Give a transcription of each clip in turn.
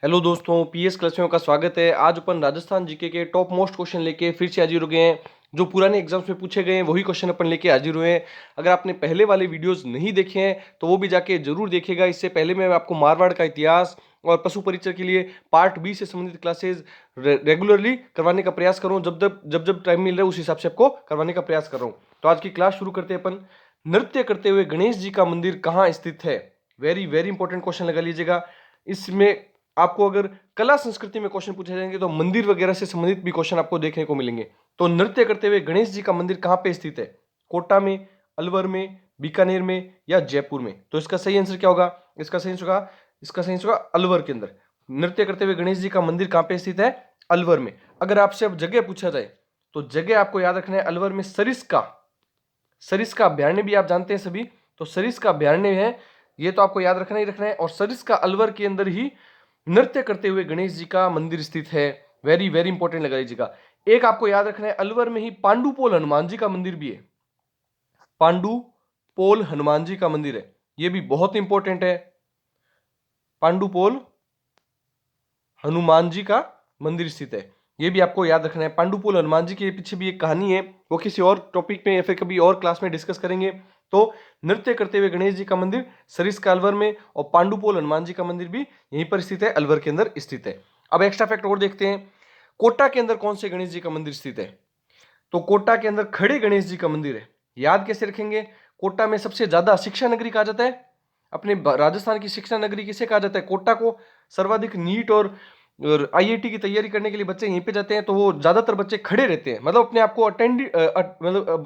Hello दोस्तों, PS class में आपका स्वागत है। आज अपन राजस्थान जीके के टॉप मोस्ट क्वेश्चन लेके फिर से हाजिर हो गए हैं। जो पुराने एग्जाम्स में पूछे गए हैं वही क्वेश्चन अपन लेके हाजिर हुए हैं। अगर आपने पहले वाले वीडियोस नहीं देखे हैं तो वो भी जाके जरूर देखिएगा। इससे पहले मैं आपको मारवाड़ का इतिहास और पशु परिचय के लिए पार्ट बी से संबंधित क्लासेज रेगुलरली करवाने का प्रयास कर रहा हूँ। जब जब टाइम मिल रहा है उस हिसाब से आपको करवाने का प्रयास कर रहा हूँ। तो आज की क्लास शुरू करते हैं अपन। नृत्य करते हुए गणेश जी का मंदिर कहाँ स्थित है? वेरी वेरी इंपॉर्टेंट क्वेश्चन लगा लीजिएगा। इसमें आपको अगर कला संस्कृति में क्वेश्चन पूछे जाएंगे तो मंदिर वगैरह से संबंधित भी क्वेश्चन आपको देखने को मिलेंगे। तो नृत्य करते हुए गणेश जी का मंदिर कहां पे स्थित है? कोटा में, अलवर में, बीकानेर में या जयपुर में? तो इसका सही आंसर क्या होगा? इसका सही आंसर होगा अलवर के अंदर। नृत्य करते हुए गणेश जी का मंदिर कहां पे स्थित है? अलवर में। अगर आपसे अब जगह पूछा जाए तो जगह आपको याद रखना है अलवर में सरिस्का अभ्यारण्य भी आप जानते हैं सभी। तो सरिस्का अभ्यारण्य है, ये तो आपको याद रखना ही रखना है। और सरिस्का अलवर के अंदर ही नृत्य करते हुए गणेश जी का मंदिर स्थित है। वेरी वेरी इंपॉर्टेंट लगा लीजिएगा। एक आपको याद रखना है, अलवर में ही पांडुपोल हनुमान जी का मंदिर भी है। पांडुपोल हनुमान जी का मंदिर है, यह भी बहुत इंपॉर्टेंट है। पांडुपोल हनुमान जी का मंदिर स्थित है, यह भी आपको याद रखना है। पांडुपोल हनुमान जी के पीछे भी एक कहानी है, वो किसी और टॉपिक में या फिर कभी और क्लास में डिस्कस करेंगे। तो नृत्य करते हुए गणेश जी का मंदिर सरिस्का अलवर में, और पांडुपोल हनुमान जी का मंदिर भी यहीं पर स्थित है, अलवर के अंदर स्थित है। अब एक्स्ट्रा फैक्ट और देखते हैं। कोटा के अंदर कौन से गणेश जी का मंदिर स्थित है? तो कोटा के अंदर खड़े गणेश जी का मंदिर है। याद कैसे रखेंगे? कोटा में सबसे ज्यादा शिक्षा नगरी कहा जाता है। अपने राजस्थान की शिक्षा नगरी किसे कहा जाता है? कोटा को। सर्वाधिक नीट और आईआईटी की तैयारी करने के लिए बच्चे यहीं पे जाते हैं। तो वो ज्यादातर बच्चे खड़े रहते हैं, मतलब अपने आप को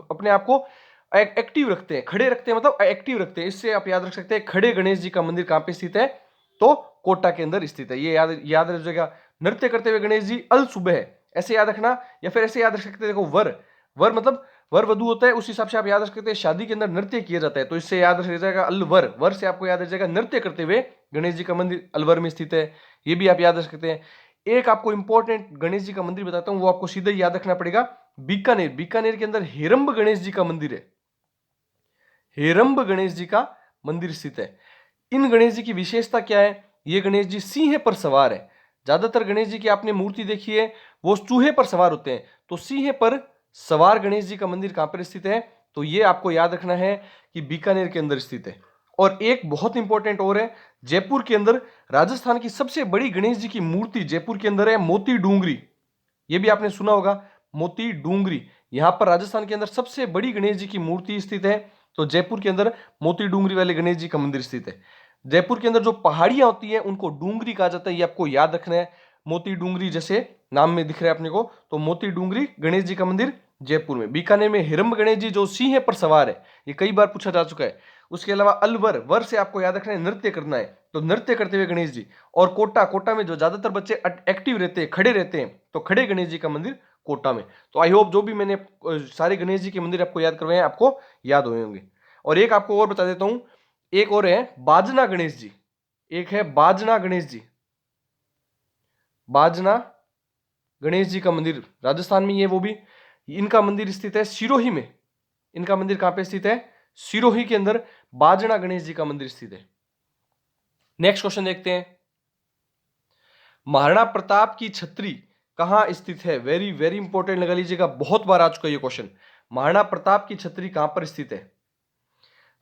अपने आप को एक्टिव रखते हैं। खड़े रखते हैं मतलब एक्टिव रखते हैं। इससे आप याद रख सकते हैं खड़े गणेश जी का मंदिर कहां पे स्थित है? तो कोटा के अंदर स्थित है। ये याद याद रख जाएगा। नृत्य करते हुए गणेश जी अल सुबह है, ऐसे याद रखना। या फिर ऐसे याद रख सकते हैं, देखो वर वर मतलब वर वधु होता है, उस हिसाब से आप याद रख सकते हैं शादी के अंदर नृत्य किया जाता है। तो इससे याद रख जाएगा अलवर। वर से आपको याद रख जाएगा नृत्य करते हुए गणेश जी का मंदिर अलवर में स्थित है, ये भी आप याद रख सकते हैं। एक आपको इंपॉर्टेंट गणेश जी का मंदिर बताता हूं, वो आपको सीधा ही याद रखना पड़ेगा। बीकानेर, बीकानेर के अंदर हेरंब गणेश जी का मंदिर है। हेरंब गणेश जी का मंदिर स्थित है। इन गणेश जी की विशेषता क्या है? ये गणेश जी सिंह पर सवार है। ज्यादातर गणेश जी की आपने मूर्ति देखी है वो चूहे पर सवार होते हैं, तो सिंह पर सवार गणेश जी का मंदिर कहां पर स्थित है? तो ये आपको याद रखना है कि बीकानेर के अंदर स्थित है। और एक बहुत इंपॉर्टेंट और है, जयपुर के अंदर राजस्थान की सबसे बड़ी गणेश जी की मूर्ति जयपुर के अंदर है, मोती डूंगरी। ये भी आपने सुना होगा, मोती डूंगरी। यहां पर राजस्थान के अंदर सबसे बड़ी गणेश जी की मूर्ति स्थित है। तो जयपुर के अंदर मोती डूंगरी वाले गणेश जी का मंदिर स्थित है। जयपुर के अंदर जो पहाड़ियां होती हैं उनको डूंगरी कहा जाता है, ये आपको याद रखना है। मोती डूंगरी जैसे नाम में दिख रहा है अपने को, तो मोती डूंगरी गणेश जी का मंदिर जयपुर में। बीकानेर में हिरंब गणेश जी जो सिंह पर सवार है, ये कई बार पूछा जा चुका है। उसके अलावा अलवर, वर से आपको याद रखना है नृत्य करना है, तो नृत्य करते हुए गणेश जी। और कोटा, कोटा में जो ज्यादातर बच्चे एक्टिव रहते हैं, खड़े रहते हैं, तो खड़े गणेश जी का मंदिर कोटा में। तो आई होप जो भी मैंने सारे गणेश जी के मंदिर आपको याद करवाए हैं आपको याद हुए होंगे। और एक आपको और बता देता हूं, एक और है बाजना गणेश जी। एक है बाजना गणेश जी। बाजना गणेश जी का मंदिर राजस्थान में ही है वो भी। इनका मंदिर स्थित है सिरोही में। इनका मंदिर कहां पे स्थित है? सिरोही के अंदर बाजना गणेश जी का मंदिर स्थित है। नेक्स्ट क्वेश्चन देखते हैं। महाराणा प्रताप की छतरी कहां स्थित है? वेरी वेरी इंपॉर्टेंट लगा लीजिएगा, बहुत बार आ चुका है ये क्वेश्चन। महाराणा प्रताप की छतरी कहां पर स्थित है?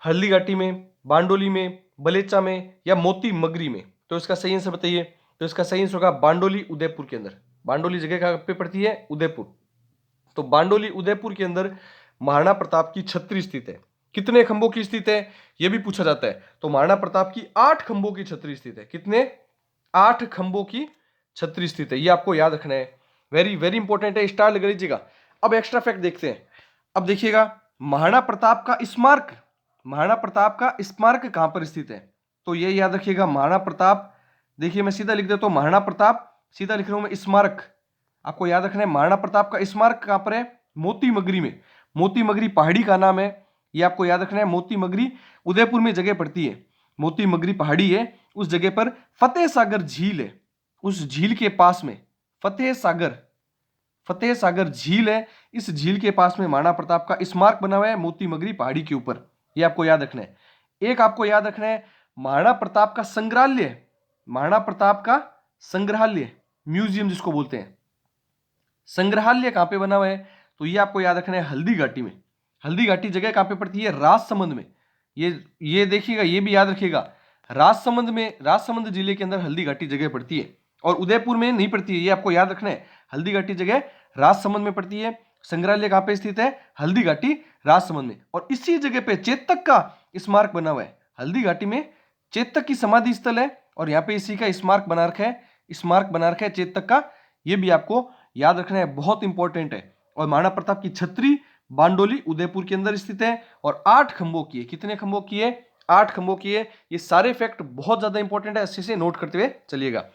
हल्दी घाटी में, बांडोली में, बलेचा में या मोती मगरी में? तो इसका सही आंसर बताइए। तो इसका सही आंसर होगा बांडोली, उदयपुर के अंदर। बांडोली जगह कहां पे पड़ती है? उदयपुर। तो बांडोली उदयपुर के अंदर महाराणा प्रताप की छतरी स्थित है। कितने खंभों की स्थित है यह भी पूछा जाता है। तो महाराणा प्रताप की 8 खंभों की छतरी स्थित है। कितने? 8 खंभों की छतरी स्थित है, ये आपको याद रखना है। वेरी वेरी इंपॉर्टेंट है, स्टार लगा लीजिएगा। अब एक्स्ट्रा फैक्ट देखते हैं। अब देखिएगा, महाराणा प्रताप का स्मारक, महाराणा प्रताप का स्मारक कहां पर स्थित है? तो ये याद रखिएगा, महाराणा प्रताप, देखिए मैं सीधा लिख देता हूं महाराणा प्रताप, सीधा लिख रहा हूं मैं स्मारक। आपको याद रखना है महाराणा प्रताप का स्मारक कहां पर है? मोती मगरी में। मोती मगरी पहाड़ी का नाम है, ये आपको याद रखना है। मोती मगरी उदयपुर में जगह पड़ती है, मोती मगरी पहाड़ी है, उस जगह पर फतेह सागर झील है। उस झील के पास में फतेह सागर झील है। इस झील के पास में महाराणा प्रताप का स्मारक बना हुआ है मोती मगरी पहाड़ी के ऊपर, ये आपको याद रखना है। एक आपको याद रखना है महाराणा प्रताप का संग्रहालय, महाराणा प्रताप का संग्रहालय, म्यूजियम जिसको बोलते हैं, संग्रहालय कहां पे बना हुआ है? तो ये आपको याद रखना है हल्दी घाटी में। हल्दी घाटी जगह कहां पे पड़ती है? राजसमंद में। ये देखिएगा, ये भी याद रखिएगा, राजसमंद में, राजसमंद जिले के अंदर हल्दी घाटी जगह पड़ती है और उदयपुर में नहीं पड़ती है, ये आपको याद रखना है। हल्दी घाटी जगह राजसमंद में पड़ती है। संग्रहालय कहां पे स्थित है? हल्दी घाटी, राजसमंद में। और इसी जगह पे चेतक का स्मारक बना हुआ है। हल्दी घाटी में चेतक की समाधि स्थल है और यहाँ पे इसी का स्मारक बना रखा है, स्मारक बना रखा है चेतक का। ये भी आपको याद रखना है, बहुत इंपॉर्टेंट है। और महाराणा प्रताप की छतरी बांडोली उदयपुर के अंदर स्थित है और 8 खंभों की है। कितने खंभों की है? 8 खंभों की है। ये सारे फैक्ट बहुत ज्यादा इंपॉर्टेंट है, अच्छे से नोट करते हुए चलिएगा।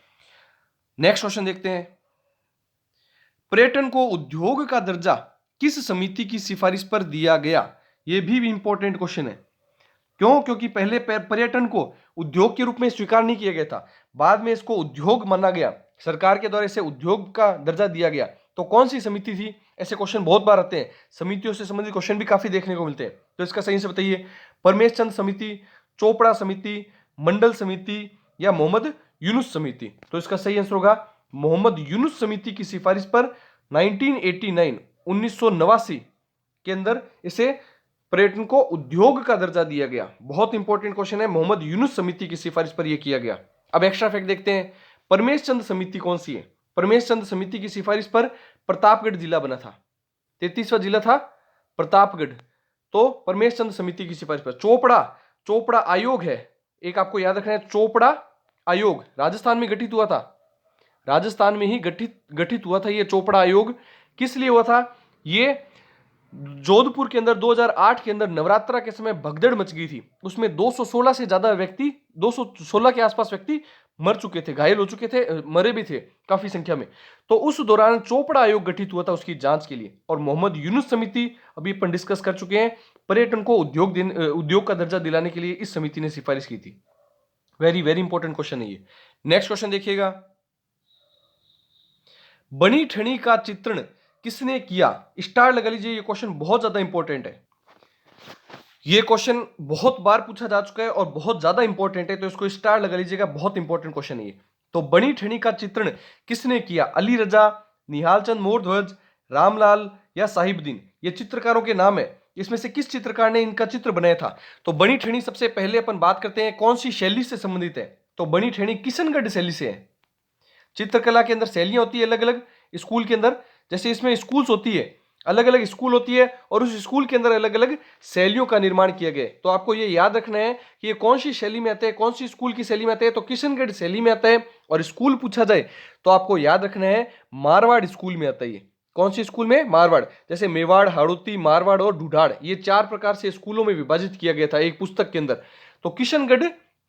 नेक्स्ट क्वेश्चन देखते हैं। पर्यटन को उद्योग का दर्जा किस समिति की सिफारिश पर दिया गया? यह भी इंपॉर्टेंट क्वेश्चन है। क्यों? क्योंकि पहले पर्यटन को उद्योग के रूप में स्वीकार नहीं किया गया था, बाद में इसको उद्योग माना गया, सरकार के द्वारा इसे उद्योग का दर्जा दिया गया। तो कौन सी समिति थी? ऐसे क्वेश्चन बहुत बार आते हैं, समितियों से संबंधित क्वेश्चन भी काफी देखने को मिलते हैं। तो इसका सही से बताइए, परमेश चंद समिति, चोपड़ा समिति, मंडल समिति या मोहम्मद यूनुस समिति? तो इसका सही आंसर होगा मोहम्मद यूनुस समिति की सिफारिश पर 1989 के अंदर इसे पर्यटन को उद्योग का दर्जा दिया गया। बहुत इंपॉर्टेंट क्वेश्चन है, मोहम्मद यूनुस समिति की सिफारिश पर यह किया गया। अब एक्स्ट्रा फैक्ट देखते हैं, परमेश चंद समिति कौन सी है? परमेश चंद समिति की सिफारिश पर प्रतापगढ़ जिला बना था, 33वां जिला था प्रतापगढ़। तो परमेश चंद समिति की सिफारिश पर चोपड़ा आयोग है, एक आपको याद रखना है, चोपड़ा आयोग राजस्थान में गठित हुआ था, राजस्थान में ही गठित हुआ था ये चोपड़ा आयोग। किस लिए हुआ था? ये जोधपुर के अंदर 2008 के अंदर नवरात्रा के समय भगदड़ मच गई थी, उसमें 216 से ज्यादा व्यक्ति, 216 के आसपास व्यक्ति मर चुके थे, घायल हो चुके थे, मरे भी थे काफी संख्या में। तो उस दौरान चोपड़ा आयोग गठित हुआ था उसकी जांच के लिए। और मोहम्मद यूनुस समिति अभी अपन डिस्कस कर चुके हैं, पर्यटन को उद्योग का दर्जा दिलाने के लिए इस समिति ने सिफारिश की थी। वेरी वेरी इंपॉर्टेंट क्वेश्चन है ये। नेक्स्ट क्वेश्चन देखिएगा, बनी ठनी का चित्रण किसने किया? स्टार लगा लीजिए, ये क्वेश्चन बहुत ज्यादा इंपॉर्टेंट है। ये क्वेश्चन बहुत बार पूछा जा चुका है और बहुत ज्यादा इंपॉर्टेंट है, तो इसको स्टार लगा लीजिएगा, बहुत इंपॉर्टेंट क्वेश्चन है ये। तो बनी ठनी का चित्रण किसने किया? अली रजा, निहाल चंद मोरध्वज, रामलाल या साहिबदीन? ये चित्रकारों के नाम है, इसमें से किस चित्रकार ने इनका चित्र बनाया था? तो बनी ठनी सबसे पहले अपन बात करते हैं कौन सी शैली से संबंधित है। तो बनी ठनी किशनगढ़ शैली से है। चित्रकला के अंदर शैलियां होती है अलग अलग स्कूल के अंदर, जैसे इसमें स्कूल्स होती है, अलग अलग स्कूल होती है और उस स्कूल के अंदर अलग अलग शैलियों का निर्माण किया गया। तो आपको ये याद रखना है कि ये कौन सी शैली में आता है, कौन सी स्कूल की शैली में आता है। तो किशनगढ़ शैली में आता है। और स्कूल पूछा जाए तो आपको याद रखना है मारवाड़ स्कूल में आता है। कौन सी स्कूल में? मारवाड़। जैसे मेवाड़, हाड़ौती, मारवाड़ और ढूढ़ाड़, ये 4 प्रकार से स्कूलों में विभाजित किया गया था एक पुस्तक के अंदर। तो किशनगढ़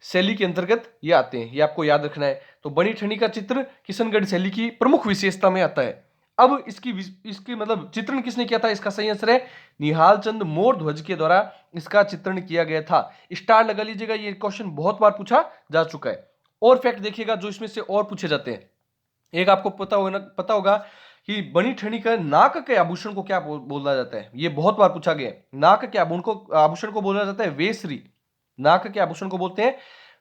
शैली के अंतर्गत ये आते हैं, ये आपको याद रखना है। तो बनी ठनी का चित्र किशनगढ़ शैली की प्रमुख विशेषता में आता है। अब इसकी मतलब चित्रण किसने किया था? इसका सही आंसर है निहाल चंद मोरध्वज के द्वारा इसका चित्रण किया गया था। स्टार लगा लीजिएगा, ये क्वेश्चन बहुत बार पूछा जा चुका है। और फैक्ट देखिएगा जो इसमें से और पूछे जाते हैं। एक आपको पता होगा कि बनी ठनी का नाक के आभूषण को क्या बोला जाता है? ये बहुत बार पूछा गया है। नाक के आभूषण को बोला जाता है वेसरी। नाक के आभूषण को बोलते हैं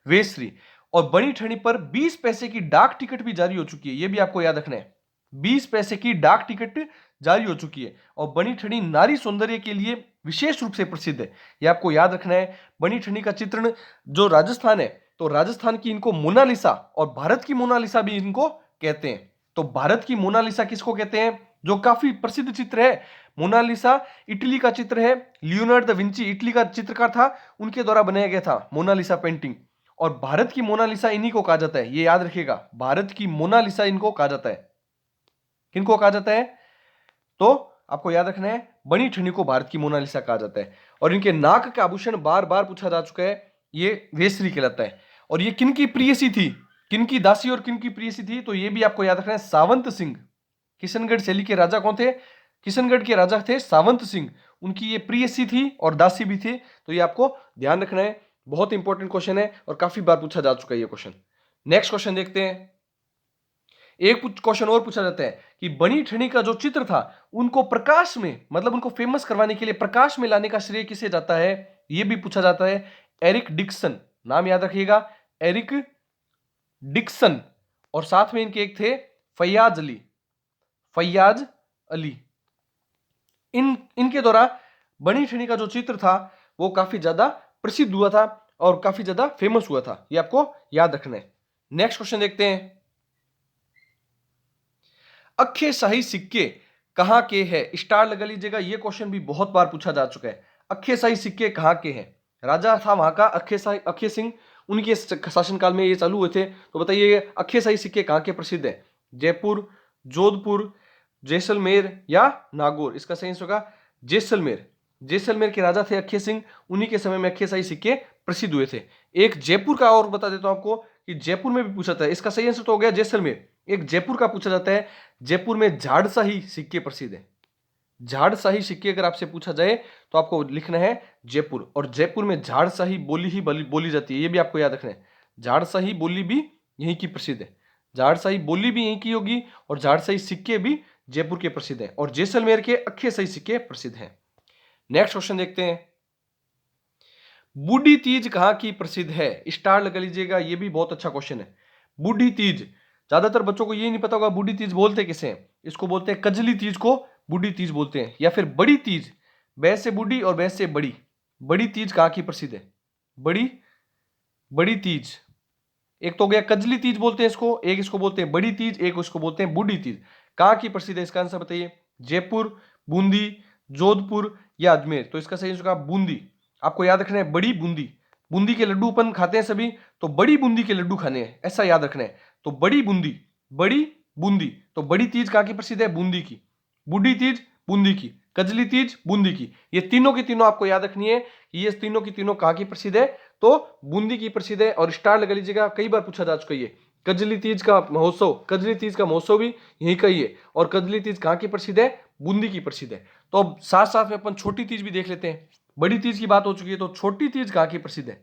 वेसरी। और बनी ठनी पर 20 पैसे की डाक टिकट भी जारी हो चुकी है, ये भी आपको याद रखना है। 20 पैसे की डाक टिकट जारी हो चुकी है। और बनी ठनी नारी सौंदर्य के लिए विशेष रूप से प्रसिद्ध है, ये आपको याद रखना है। बनी ठनी का चित्रण जो राजस्थान है, तो राजस्थान की इनको मोनालिसा और भारत की मोनालिसा भी इनको कहते हैं। तो भारत की मोनालिसा किसको कहते हैं? जो काफी प्रसिद्ध चित्र है मोनालिसा, इटली का चित्र है। लियोनार्डो दा विंची इटली का चित्रकार था, उनके द्वारा बनाया गया था मोनालिसा पेंटिंग। और भारत की मोनालिसा इन्हीं को कहा जाता है, ये याद रखिएगा, भारत की मोनालिसा इनको कहा जाता है। किनको कहा जाता है? तो आपको याद रखना है बनी ठनी को भारत की मोनालिसा कहा जाता है। और इनके नाक का आभूषण बार बार पूछा जा चुका है, ये वेसरी कहलाता है। और ये किनकी प्रियसी थी, किनकी दासी और किनकी प्रियसी थी? तो ये भी आपको याद रखना है सावंत सिंह। किशनगढ़ शैली के राजा कौन थे? किशनगढ़ के राजा थे सावंत सिंह, उनकी ये प्रियसी थी और दासी भी थी। तो ये आपको ध्यान रखना है, बहुत इंपॉर्टेंट क्वेश्चन है और काफी बार पूछा जा चुका है ये क्वेश्चन। नेक्स्ट क्वेश्चन देखते हैं। एक क्वेश्चन और पूछा जाता है कि बनी ठनी का जो चित्र था उनको प्रकाश में, मतलब उनको फेमस करवाने के लिए प्रकाश में लाने का श्रेय किसे जाता है? यह भी पूछा जाता है। एरिक डिक्सन, नाम याद रखिएगा, एरिक डिक्सन। और साथ में इनके एक थे फैयाज अली, फैयाज अली। इनके द्वारा बनी ठनी का जो चित्र था वो काफी ज्यादा प्रसिद्ध हुआ था और काफी ज्यादा फेमस हुआ था, ये आपको याद रखना है। नेक्स्ट क्वेश्चन देखते हैं, अक्षय शाही सिक्के कहां के हैं? स्टार लगा लीजिएगा, ये क्वेश्चन भी बहुत बार पूछा जा चुका है। अक्षय शाही सिक्के कहां के हैं? राजा था वहां का अक्षय सिंह, उनके शासनकाल में ये चालू हुए थे। तो बताइए अक्षय शाही सिक्के कहां के प्रसिद्ध है? जयपुर, जोधपुर, जैसलमेर या नागौर? इसका सही आंसर होगा जैसलमेर। जैसलमेर के राजा थे अक्षय सिंह, उन्हीं के समय में अक्षय शाही सिक्के प्रसिद्ध हुए थे। एक जयपुर का और बता देता हूं आपको कि जयपुर में भी पूछा था, इसका सही आंसर तो हो गया जैसलमेर। एक जयपुर का पूछा जाता है, जयपुर में झाड़शाही सिक्के प्रसिद्ध है। झाड़शाही सिक्के अगर आपसे पूछा जाए तो आपको लिखना है जयपुर, और जयपुर में झाड़शाही बोली ही बोली जाती है, ये भी आपको याद रखना है। झाड़शाही बोली भी यहीं की प्रसिद्ध है, झाड़शाही बोली भी यहीं की होगी और झाड़शाही सिक्के भी जयपुर के प्रसिद्ध हैं, और जैसलमेर के अक्षय शाही सिक्के प्रसिद्ध हैं। नेक्स्ट क्वेश्चन देखते हैं, बूढ़ी तीज कहां की प्रसिद्ध है? स्टार लगा लीजिएगा, ये भी बहुत अच्छा क्वेश्चन है। बूढ़ी तीज, ज्यादातर बच्चों को ये नहीं पता होगा बूढ़ी तीज बोलते किसे हैं। इसको बोलते हैं कजली तीज को बूढ़ी तीज बोलते हैं, या फिर बड़ी तीज, बै से बूढ़ी और बै से बड़ी। बड़ी तीज कहां की प्रसिद्ध है? बड़ी तीज, एक तो हो गया कजली तीज बोलते हैं इसको, एक इसको बोलते हैं बड़ी तीज, एक इसको बोलते हैं बूढ़ी तीज। कहां की प्रसिद्ध है? इसका आंसर बताइए। जयपुर, बूंदी, जोधपुर या अजमेर? तो इसका सही होगा बूंदी। आपको याद रखना है बड़ी बूंदी। बूंदी के लड्डू अपन खाते हैं सभी, तो बड़ी बूंदी के लड्डू खाने हैं, ऐसा याद रखना है। तो बड़ी बूंदी, बड़ी बूंदी। तो बड़ी तीज कहां की प्रसिद्ध है? बूंदी की। बूढ़ी तीज बूंदी की, कजली तीज बूंदी की। ये तीनों की तीनों आपको याद रखनी है कि ये तीनों की तीनों कहां की प्रसिद्ध है? तो बूंदी की प्रसिद्ध है। और स्टार लगा लीजिएगा, कई बार पूछा जा चुका है कजली तीज का महोत्सव, कजली तीज का महोत्सव भी यहीं का ही है। और कजली तीज कहां की प्रसिद्ध है? बूंदी की प्रसिद्ध है। तो अब साथ साथ में अपन छोटी तीज भी देख लेते हैं। बड़ी तीज की बात हो चुकी है, तो छोटी तीज कहां की प्रसिद्ध है?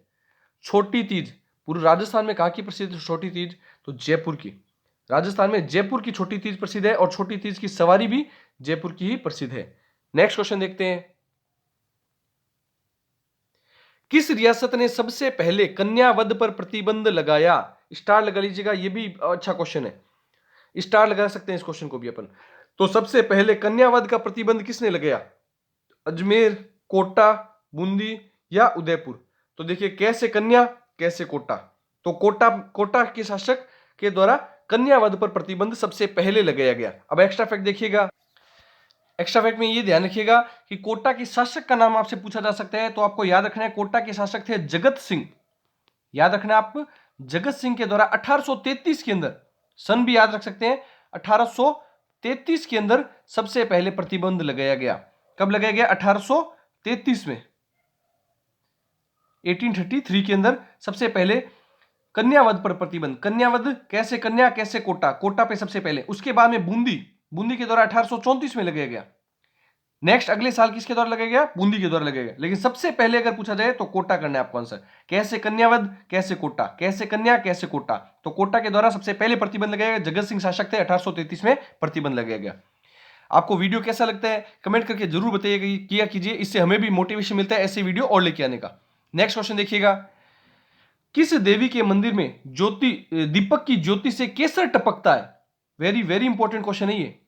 छोटी तीज पूरे राजस्थान में कहां की प्रसिद्ध है छोटी तीज? तो जयपुर की। राजस्थान में जयपुर की छोटी तीज प्रसिद्ध है, और छोटी तीज की सवारी भी जयपुर की ही प्रसिद्ध है। नेक्स्ट क्वेश्चन देखते हैं, किस रियासत ने सबसे पहले कन्या वध पर प्रतिबंध लगाया? स्टार लगा लीजिएगा, यह भी अच्छा क्वेश्चन है, स्टार लगा सकते हैं इस क्वेश्चन को भी अपन। तो सबसे पहले कन्या वध का प्रतिबंध किसने लगाया? अजमेर, कोटा, बूंदी या उदयपुर? तो देखिए कैसे कन्या कैसे कोटा, तो कोटा के शासक के द्वारा कन्या वध पर प्रतिबंध सबसे पहले लगाया गया। अब एक्स्ट्रा फैक्ट देखिएगा, एक्स्ट्रा फैक्ट में ये ध्यान रखिएगा कि कोटा के शासक का नाम आपसे पूछा जा सकता है, तो आपको याद रखना है कोटा के शासक थे जगत सिंह। याद रखना है आप, जगत सिंह के द्वारा 1833 के अंदर, सन भी याद रख सकते हैं, 1833 के अंदर सबसे पहले प्रतिबंध लगाया गया। कब लगाया गया? 1833 में, 1833 के अंदर सबसे पहले कन्यावध पर प्रतिबंध। कन्यावध कैसे कन्या कैसे कोटा, कोटा पे सबसे पहले। उसके बाद में बूंदी के द्वारा 1834 में लगाया गया। नेक्स्ट अगले साल किसके द्वारा लगाया गया? बूंदी के द्वारा लगाया गया। लेकिन सबसे पहले अगर पूछा जाए तो कोटा करना है आपको आंसर। कैसे कन्यावध कैसे कोटा, कैसे कन्या कैसे कोटा, तो कोटा के द्वारा सबसे पहले प्रतिबंध लगाया गया। जगत सिंह शासक थे, 1833 में प्रतिबंध लगाया गया। आपको वीडियो कैसा लगता है कमेंट करके जरूर बताइएगा, किया कीजिए, इससे हमें भी मोटिवेशन मिलता है ऐसे वीडियो और लेके आने का। नेक्स्ट क्वेश्चन देखिएगा, किस देवी के मंदिर में दीपक की ज्योति से केसर टपकता है? वेरी वेरी इंपॉर्टेंट क्वेश्चन है ये,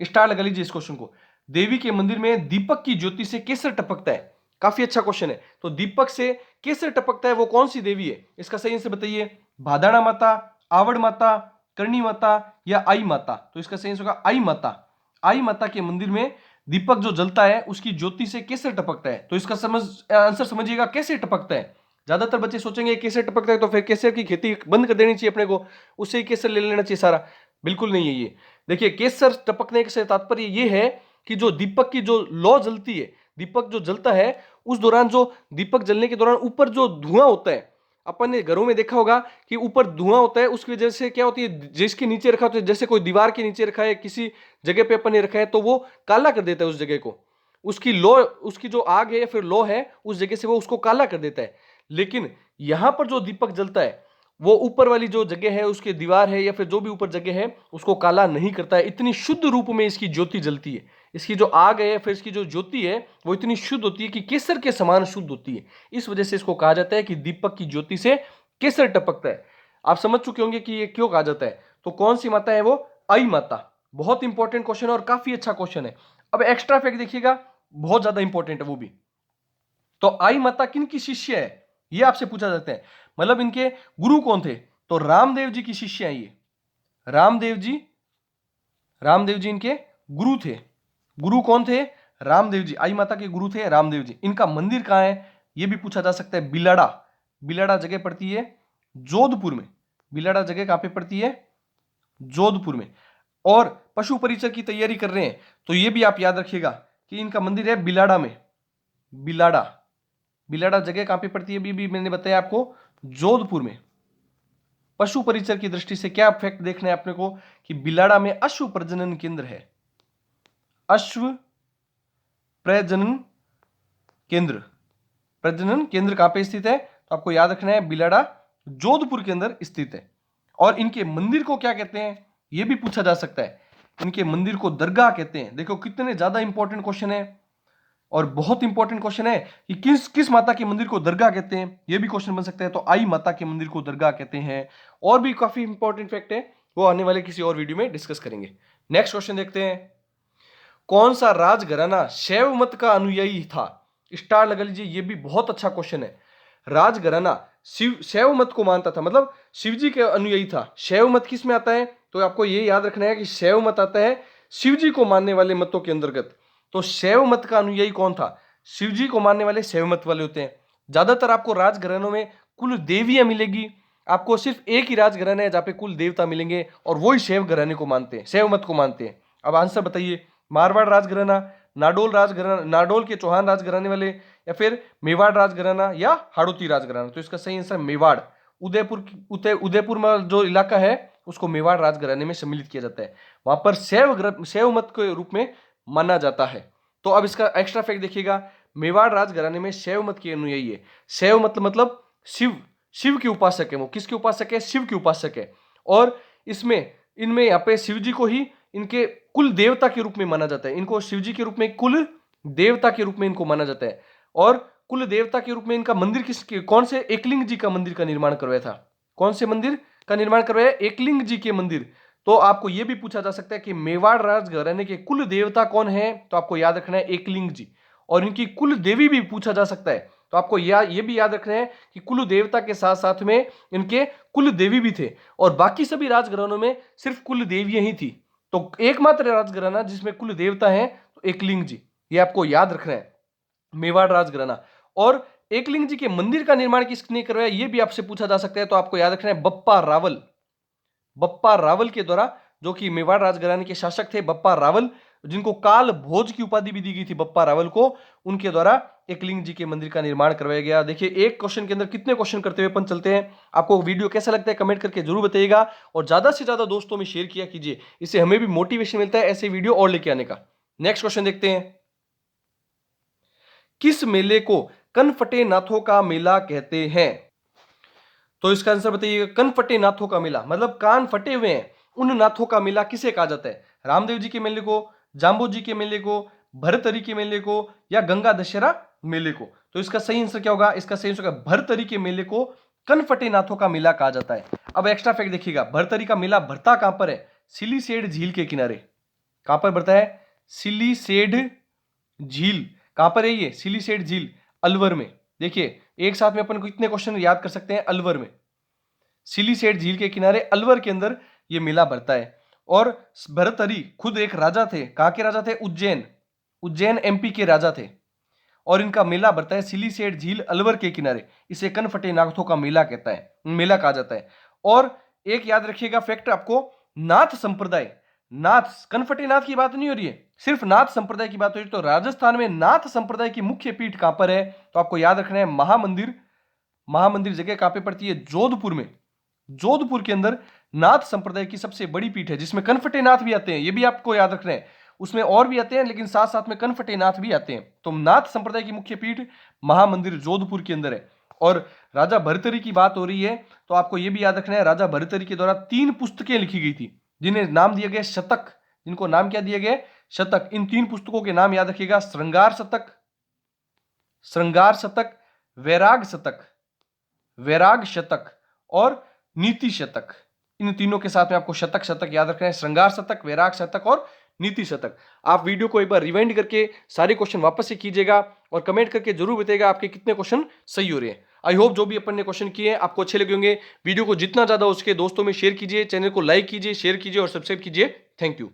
स्टार लगा लीजिए इस क्वेश्चन को। देवी के मंदिर में दीपक की ज्योति से केसर टपकता है, काफी अच्छा क्वेश्चन है। तो दीपक से केसर टपकता है वो कौन सी देवी है? इसका सही आंसर बताइए। भादाणा माता, आवड़ माता, करणी माता या आई माता? तो इसका सही आंसर होगा आई माता। आई माता के मंदिर में दीपक जो जलता है उसकी ज्योति से केसर टपकता है। तो इसका आंसर समझिएगा कैसे टपकता है। ज्यादातर बच्चे सोचेंगे केसर टपकता है तो फिर केसर की खेती बंद कर देनी चाहिए अपने को, उससे ही केसर ले लेना चाहिए सारा। बिल्कुल नहीं है ये। देखिए केसर टपकने से तात्पर्य ये है कि जो दीपक की जो लौ जलती है, दीपक जो जलता है उस दौरान, जो दीपक जलने के दौरान ऊपर जो धुआं होता है, अपन ने घरों में देखा होगा कि ऊपर धुआं होता है, उसकी वजह से क्या होती है, जिसके नीचे रखा होता है, जैसे कोई दीवार के नीचे रखा है, किसी जगह पे अपन ने रखा है, तो वो काला कर देता है उस जगह को। उसकी लौ, उसकी जो आग है या फिर लौ है उस जगह से वो उसको काला कर देता है। लेकिन यहां पर जो दीपक जलता है वो ऊपर वाली जो जगह है, उसके दीवार है या फिर जो भी ऊपर जगह है, उसको काला नहीं करता है। इतनी शुद्ध रूप में इसकी ज्योति जलती है। इसकी जो आग है या फिर इसकी जो ज्योति है वो इतनी शुद्ध होती है कि केसर के समान शुद्ध होती है। इस वजह से इसको कहा जाता है कि दीपक की ज्योति से केसर टपकता है। आप समझ चुके होंगे कि ये क्यों कहा जाता है। तो कौन सी माता है वो? आई माता। बहुत इंपॉर्टेंट क्वेश्चन है और काफी अच्छा क्वेश्चन है। अब एक्स्ट्रा फैक्ट देखिएगा, बहुत ज्यादा इंपॉर्टेंट है वो भी। तो आई माता किन की शिष्य है, ये आपसे पूछा जाता है। मतलब इनके गुरु कौन थे? तो रामदेव जी की शिष्य है ये। रामदेव जी, रामदेव जी इनके गुरु थे। गुरु कौन थे? रामदेव जी। आई माता के गुरु थे रामदेव जी। इनका मंदिर कहां है, यह भी पूछा जा सकता है। बिलाड़ा, बिलाड़ा जगह पड़ती है जोधपुर में। बिलाड़ा जगह कहां पे पड़ती है? जोधपुर में। और पशु परिचर की तैयारी कर रहे हैं तो यह भी आप याद रखिएगा कि इनका मंदिर है बिलाड़ा में। बिलाड़ा, बिलाड़ा जगह कहां पे पड़ती है? भी मैंने बताया आपको, जोधपुर में। पशु परिचर की दृष्टि से क्या फैक्ट देखना है अपने को कि बिलाड़ा में अश्व प्रजनन केंद्र है। अश्व प्रजनन केंद्र, प्रजनन केंद्र कहां पे स्थित है? तो आपको याद रखना है बिलाड़ा जोधपुर के अंदर स्थित है। और इनके मंदिर को क्या कहते हैं, यह भी पूछा जा सकता है। इनके मंदिर को दरगाह कहते हैं। देखो कितने ज्यादा इंपॉर्टेंट क्वेश्चन है, और बहुत इंपॉर्टेंट क्वेश्चन है कि किस किस माता के मंदिर को दरगाह कहते हैं, यह भी क्वेश्चन बन सकता है। तो आई माता के मंदिर को दरगाह कहते हैं। और भी काफी इंपॉर्टेंट फैक्ट है, वो आने वाले किसी और वीडियो में डिस्कस करेंगे। नेक्स्ट क्वेश्चन देखते हैं, कौन सा राजघराना शैव मत का अनुयायी था? स्टार लगा लीजिए, यह भी बहुत अच्छा क्वेश्चन है। राजघराना शिव शैव मत को मानता था, मतलब शिव जी के अनुयायी था। शैव मत किस में आता है? तो आपको यह याद रखना है कि शैव मत आता है शिव जी को मानने वाले मतों के अंतर्गत। तो शैव मत का अनुयायी कौन था? शिव जी को मानने वाले शैव मत वाले होते हैं। ज्यादातर आपको राजघरानों में कुल देवियां मिलेगी। आपको सिर्फ एक ही राजघराना है जहां पे कुल देवता मिलेंगे, और वही शैव घराने को मानते हैं, शैव मत को मानते हैं। अब आंसर बताइए, मारवाड़ राजघराना, नाडोल राजघराना, नाडोल के चौहान राजघराने वाले, या फिर मेवाड़ राजघराना, या हाड़ौती राजघराना? तो इसका सही आंसर मेवाड़। उदयपुर, उदयपुर में जो इलाका है उसको मेवाड़ राजघराने में सम्मिलित किया जाता है। वहां पर शैव मत के रूप में माना जाता है। तो अब इसका एक्स्ट्रा फैक्ट देखिएगा, मेवाड़ राजघराने में शैव मत के अनुयायी है। शैव मतलब शिव, शिव के उपासक है। वो किसके उपासक है? शिव के उपासक है। और इसमें इनमें यहाँ पे शिव जी को ही इनके कुल देवता के रूप में माना जाता है। इनको शिव जी के रूप में कुल देवता के रूप में इनको माना जाता है। और कुल देवता के रूप में इनका मंदिर कौन से? एकलिंग जी का मंदिर का निर्माण करवाया था। कौन से मंदिर का निर्माण करवाया? एकलिंग जी के मंदिर। तो आपको यह भी पूछा जा सकता है कि मेवाड़ राजघराने के कुल देवता कौन है? तो आपको याद रखना है एकलिंग जी। और इनकी कुल देवी भी पूछा जा सकता है। तो आपको ये भी याद रखना है कि कुल देवता के साथ साथ में इनके कुल देवी भी थे, और बाकी सभी राजघरानों में सिर्फ कुल देवियां ही थी। तो एकमात्र राजघराना जिसमें कुल देवता है तो एकलिंग जी, ये आपको याद रखना है, मेवाड़ राजघराना। और एकलिंग जी के मंदिर का निर्माण किसने करवाया, यह भी आपसे पूछा जा सकता है। तो आपको याद रखना है बप्पा रावल। बप्पा रावल के द्वारा, जो कि मेवाड़ राजघराने के शासक थे, बप्पा रावल, जिनको काल भोज की उपाधि भी दी गई थी बप्पा रावल को, उनके द्वारा एकलिंग जी के मंदिर का निर्माण करवाया गया। देखिए एक क्वेश्चन के अंदर कितने क्वेश्चन करते हुए अपन चलते हैं। आपको वीडियो कैसा लगता है कमेंट करके जरूर बताइएगा, और ज्यादा से ज्यादा दोस्तों में शेयर किया कीजिए, इससे हमें भी मोटिवेशन मिलता है ऐसे वीडियो और लेके आने का। नेक्स्ट क्वेश्चन देखते हैं, किस मेले को कनफटे नाथों का मेला कहते हैं? तो इसका आंसर बताइएगा। कनफटे नाथों का मेला मतलब कान फटे हुए हैं उन नाथों का मेला किसे कहा जाता है? रामदेव जी के मेले को, जाम्बो जी के मेले को, भरतरी के मेले को, या गंगा दशहरा मेले को? तो इसका सही आंसर क्या होगा? इसका सही आंसर होगा भरतरी के मेले को कनफटे नाथों का मेला कहा जाता है। अब एक्स्ट्रा फैक्ट देखिएगा, भरतरी का मेला भरता कहां पर है? सिलीसेड झील के किनारे। कहां पर भरता है? सिलीसेड झील। कहां पर है ये सिलीसेड झील? अलवर में। देखिए एक साथ में अपन को कितने क्वेश्चन याद कर सकते हैं। अलवर में, सिलीसेड झील के किनारे अलवर के अंदर यह मेला भरता है। और भरतहरि खुद एक राजा थे। कहां के राजा थे? उज्जैन, उज्जैन एमपी के राजा थे। और इनका मेला भरता है सिलीसेड झील अलवर के किनारे। इसे कनफटे नाथों का मेला कहता है, मेला कहा जाता है। और एक याद रखिएगा फैक्ट आपको, नाथ संप्रदाय, नाथ, कनफटे नाथ की बात नहीं हो रही है, सिर्फ नाथ संप्रदाय की बात हो रही है। तो राजस्थान में नाथ संप्रदाय की मुख्य पीठ कहां पर है? तो आपको याद रखना है महामंदिर। महामंदिर जगह कहां पे पड़ती है? जोधपुर में। जोधपुर के अंदर नाथ संप्रदाय की सबसे बड़ी पीठ है, जिसमें कनफटे नाथ भी आते हैं। ये भी आपको याद रखना है, उसमें और भी आते हैं लेकिन साथ साथ में कनफटे नाथ भी आते हैं। तो नाथ संप्रदाय की मुख्य पीठ महामंदिर जोधपुर के अंदर है। और राजा भरतरी की बात हो रही है तो आपको यह भी याद रखना है, राजा भरतरी के द्वारा 3 पुस्तकें लिखी गई थी, जिन्हें नाम दिया गया शतक। जिनको नाम क्या दिया गया? शतक। इन 3 पुस्तकों के नाम याद रखिएगा, श्रृंगार शतक, श्रृंगार शतक, वैराग शतक, वैराग शतक, और नीति शतक। इन तीनों के साथ में आपको शतक शतक याद रखना है, श्रृंगार शतक, वैराग शतक और नीति शतक। आप वीडियो को एक बार रिवाइंड करके सारे क्वेश्चन वापस से कीजिएगा और कमेंट करके जरूर बताइएगा आपके कितने क्वेश्चन सही हो रहे हैं। आई होप जो भी अपन ने क्वेश्चन किए हैं आपको अच्छे लगे होंगे। वीडियो को जितना ज्यादा उसके दोस्तों में शेयर कीजिए, चैनल को लाइक कीजिए, शेयर कीजिए और सब्सक्राइब कीजिए। Thank you.